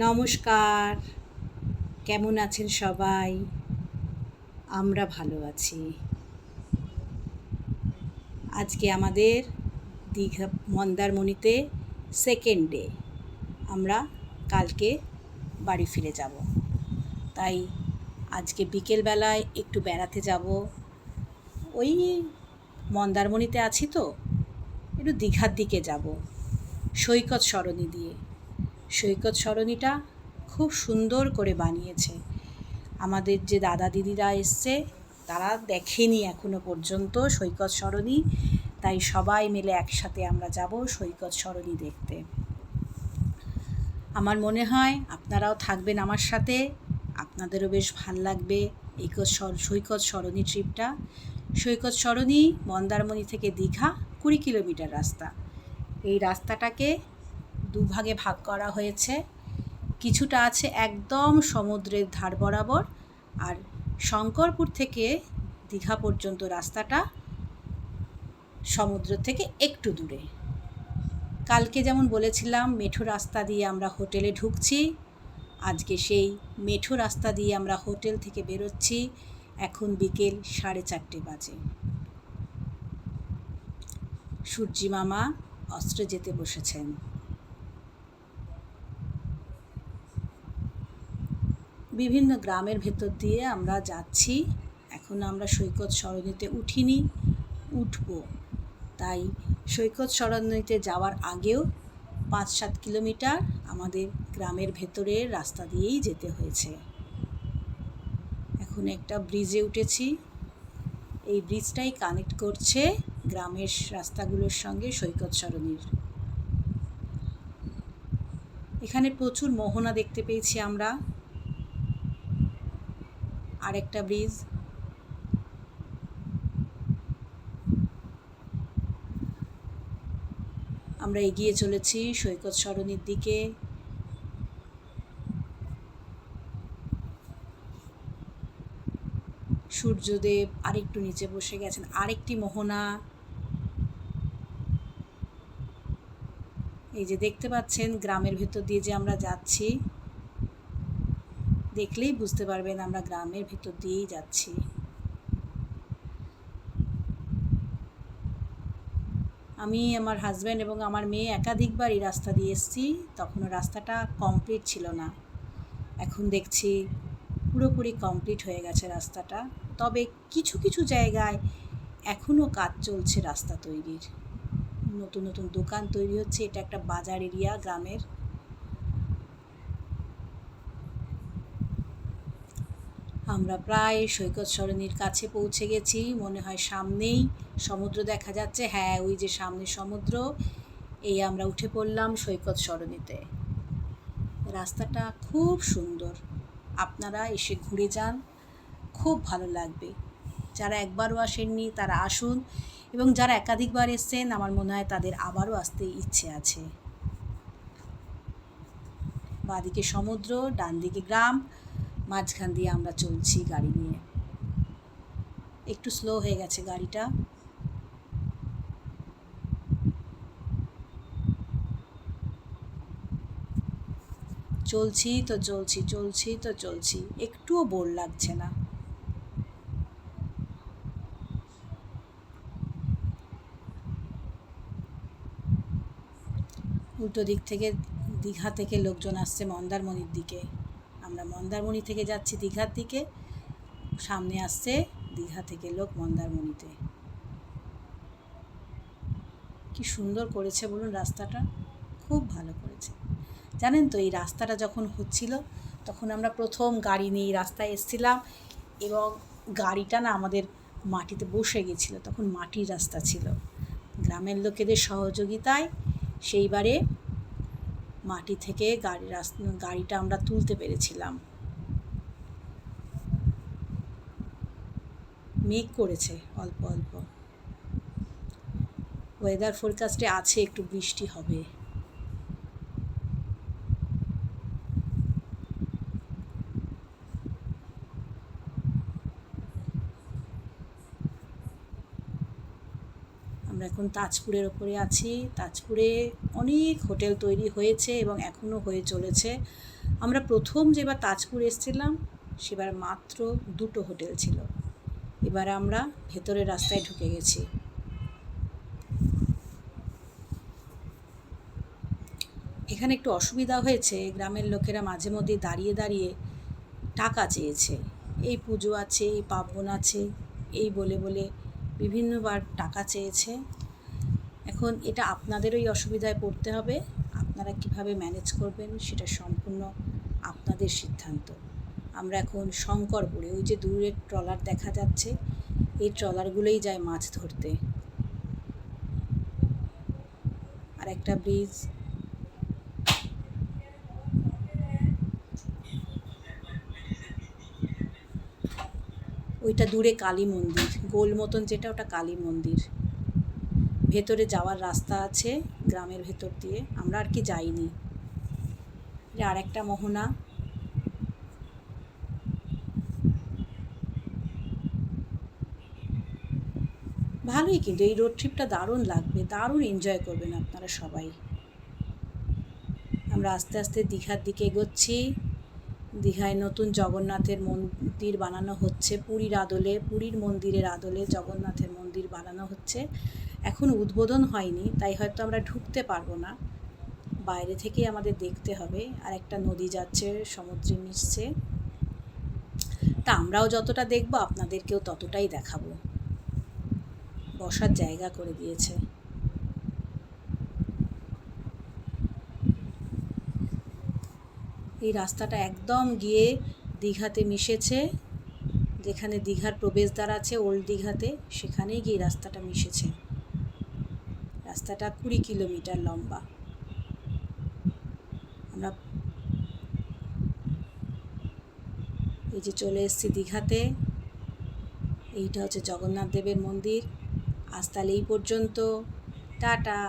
নমস্কার। কেমন আছেন সবাই? আমরা ভালো আছি। আজকে আমাদের দীঘা মন্দারমণিতে সেকেন্ড ডে। আমরা কালকে বাড়ি ফিরে যাব। তাই আজকে বিকেলবেলায় একটু বেড়াতে যাব। ওই মন্দারমণিতে আছি তো, একটু দীঘার দিকে যাব সৈকত সরণি দিয়ে। সৈকত সরণিটা খুব সুন্দর করে বানিয়েছে। আমাদের যে দাদা দিদিরা এসছে তারা দেখেনি এখনো পর্যন্ত সৈকত সরণি, তাই সবাই মিলে একসাথে আমরা যাব সৈকত সরণি দেখতে। আমার মনে হয় আপনারাও থাকবেন আমার সাথে, আপনাদেরও বেশ ভাল লাগবে এই সৈকত সরণি ট্রিপটা। সৈকত সরণি মন্দারমণি থেকে দীঘা 20 কিলোমিটার রাস্তা। এই রাস্তাটাকে দুভাগে ভাগ করা হয়েছে। কিছুটা আছে একদম সমুদ্রের ধার বরাবর, আর শঙ্করপুর থেকে দীঘা পর্যন্ত রাস্তাটা সমুদ্র থেকে একটু দূরে। কালকে যেমন বলেছিলাম মেঠো রাস্তা দিয়ে আমরা হোটেলে ঢুকছি, আজকে সেই মেঠো রাস্তা দিয়ে আমরা হোটেল থেকে বেরোচ্ছি। এখন বিকেল 4:30 বাজে। সূর্যি মামা অস্ত্র যেতে বসেছেন। বিভিন্ন গ্রামের ভেতর দিয়ে আমরা যাচ্ছি। এখন আমরা সৈকত সরণিতে উঠিনি, উঠব। তাই সৈকত সরণিতে যাওয়ার আগেও 5-7 কিলোমিটার আমাদের গ্রামের ভেতরের রাস্তা দিয়েই যেতে হয়েছে। এখন একটা ব্রিজে উঠেছি। এই ব্রিজটাই কানেক্ট করছে গ্রামের রাস্তাগুলোর সঙ্গে সৈকত সরণির। এখানে প্রচুর মোহনা দেখতে পেয়েছি আমরা। আরেকটা ব্রিজ। আমরা এগিয়ে চলেছি সৈকত সরণির দিকে। সূর্যদেব আরেকটু নিচে বসে গেছেন। আরেকটি মোহনা এই যে দেখতে পাচ্ছেন, গ্রামের ভেতর দিয়ে যে আমরা যাচ্ছি, দেখলেই বুঝতে পারবেন আমরা গ্রামের ভেতর দিয়েই যাচ্ছি। আমি, আমার হাজব্যান্ড এবং আমার মেয়ে একাধিকবার এই রাস্তা দিয়ে এসেছি, তখনও রাস্তাটা কমপ্লিট ছিল না। এখন দেখছি পুরোপুরি কমপ্লিট হয়ে গেছে রাস্তাটা। তবে কিছু কিছু জায়গায় এখনও কাজ চলছে রাস্তা তৈরির। নতুন নতুন দোকান তৈরি হচ্ছে। এটা একটা বাজার এরিয়া গ্রামের। আমরা প্রায় সৈকত সরণির কাছে পৌঁছে গেছি। মনে হয় সামনেই সমুদ্র দেখা যাচ্ছে। হ্যাঁ, ওই যে সামনে সমুদ্র। এই আমরা উঠে পড়লাম সৈকত সরণিতে। রাস্তাটা খুব সুন্দর, আপনারা এসে ঘুরে যান, খুব ভালো লাগবে। যারা একবারও আসেননি তারা আসুন, এবং যারা একাধিকবার এসছেন আমার মনে হয় তাদের আবারও আসতে ইচ্ছে আছে। বাঁদিকে সমুদ্র, ডান দিকে গ্রাম, মাঝখান দিয়ে আমরা চলছি গাড়ি নিয়ে। একটু স্লো হয়ে গেছে গাড়িটা। চলছি তো চলছি, চলছি তো চলছি, একটুও বোর লাগছে না। উল্টো দিক থেকে দীঘা থেকে লোকজন আসছে মন্দারমণির দিকে। আমরা মন্দারমণি থেকে যাচ্ছি দীঘার দিকে, সামনে আসছে দীঘা থেকে লোক মন্দারমণিতে। কি সুন্দর করেছে বলুন রাস্তাটা, খুব ভালো করেছে। জানেন তো, এই রাস্তাটা যখন হচ্ছিল তখন আমরা প্রথম গাড়ি নিয়ে রাস্তায় এসেছিলাম, এবং গাড়িটা না আমাদের মাটিতে বসে গেছিলো। তখন মাটির রাস্তা ছিল। গ্রামের লোকেদের সহযোগিতায় সেইবারে মাটি থেকে গাড়িটা আমরা তুলতে পেরেছিলাম। মেঘ করেছে অল্প অল্প। ওয়েদার ফোরকাস্টে আছে একটু বৃষ্টি হবে। আমরা আমরা এখন তাজপুরের ওপরে আছি। তাজপুরে অনেক হোটেল তৈরি হয়েছে এবং এখনও হয়ে চলেছে। আমরা প্রথম যেবার তাজপুর এসেছিলাম সেবার মাত্র 2টো হোটেল ছিল। এবার আমরা ভেতরের রাস্তায় ঢুকে গেছি। এখানে একটু অসুবিধা হয়েছে, গ্রামের লোকেরা মাঝে মধ্যে দাঁড়িয়ে দাঁড়িয়ে টাকা চেয়েছে। এই পুজো আছে, এই পার্বণ আছে, এই বলে বলে বিভিন্নবার টাকা চেয়েছে। এখন এটা আপনাদেরই অসুবিধায় পড়তে হবে। আপনারা কিভাবে ম্যানেজ করবেন সেটা সম্পূর্ণ আপনাদের সিদ্ধান্ত। আমরা এখন শঙ্করপুরে, ওই যে দূরের ট্রলার দেখা যাচ্ছে, এই ট্রলারগুলোই যায় মাছ ধরতে। আর একটা ব্রিজ, ওইটা দূরে কালী মন্দির, গোল মতন যেটা, ওটা কালী মন্দির। ভেতরে যাওয়ার রাস্তা আছে গ্রামের ভেতর দিয়ে, আমরা আর কি যাইনি। আর একটা মোহনা। ভালোই, কিন্তু এই রোড ট্রিপটা দারুণ লাগবে, দারুণ এনজয় করবেন আপনারা সবাই। আমরা আস্তে আস্তে দীঘার দিকে এগোচ্ছি। দীঘায় নতুন জগন্নাথের মন্দির বানানো হচ্ছে, পুরীর আদলে, পুরীর মন্দিরের আদলে জগন্নাথের মন্দির বানানো হচ্ছে। এখন উদ্বোধন হয়নি, তাই হয়তো আমরা ঢুকতে পারবো না, বাইরে থেকেই আমাদের দেখতে হবে। আর একটা নদী যাচ্ছে সমুদ্রের নিচে। তা আমরাও যতটা দেখবো আপনাদেরকেও ততটাই দেখাবো। বসার জায়গা করে দিয়েছে। এই রাস্তাটা একদম গিয়ে দীঘাতে মিশেছে, যেখানে দীঘার প্রবেশদ্বার আছে ওল্ড দীঘাতে, সেখানেই গিয়ে রাস্তাটা মিশেছে। রাস্তাটা 20 কিলোমিটার লম্বা। আমরা এই যে চলে এসেছি দীঘাতে। এইটা হচ্ছে জগন্নাথ দেবের মন্দির। আজ তাহলে এই পর্যন্ত, টাটা।